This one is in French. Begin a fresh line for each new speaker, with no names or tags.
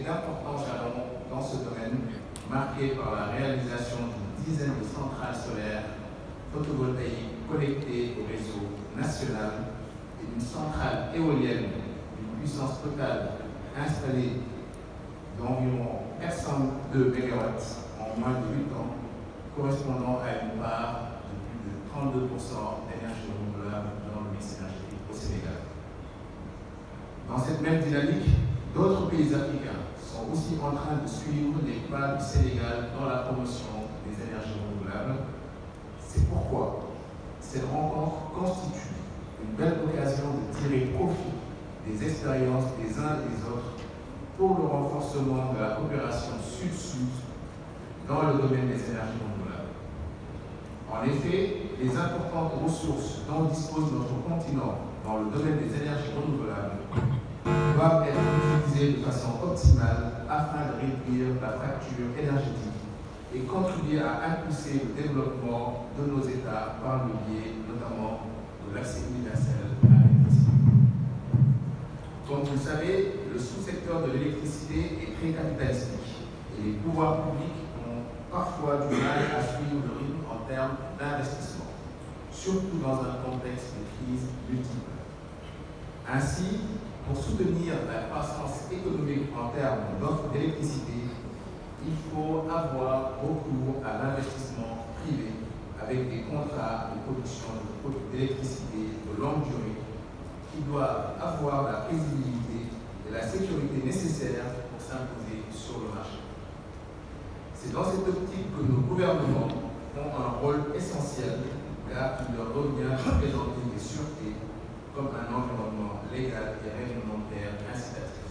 d'importants jalons dans ce domaine, marqué par la réalisation d'une dizaine de centrales solaires photovoltaïques connectées au réseau national et d'une centrale éolienne d'une puissance totale installée d'environ 402 MW en moins de 8 ans, correspondant à une part de plus de 32% d'énergie renouvelable dans le mix énergétique au Sénégal. Dans cette même dynamique, d'autres pays africains sont aussi en train de suivre les pas du Sénégal dans la promotion des énergies renouvelables. C'est pourquoi cette rencontre constitue une belle occasion de tirer profit des expériences des uns et des autres pour le renforcement de la coopération sud-sud dans le domaine des énergies renouvelables. En effet, les importantes ressources dont dispose notre continent dans le domaine des énergies renouvelables doivent être utilisées de façon optimale afin de réduire la fracture énergétique et contribuer à impulser le développement de nos États par le biais notamment de l'accès universel à l'électricité. Comme vous le savez, le sous-secteur de l'électricité est très capitalistique et les pouvoirs publics ont parfois du mal à suivre le rythme en termes d'investissement, surtout dans un contexte de crise multiple. Ainsi, pour soutenir la croissance économique en termes d'offres d'électricité, il faut avoir recours à l'investissement privé avec des contrats de production d'électricité de longue durée qui doivent avoir la prévisibilité et la sécurité nécessaires pour s'imposer sur le marché. C'est dans cette optique que nos gouvernements ont un rôle essentiel car il leur revient de présenter des sûretés comme un environnement légal et réglementaire incitatif.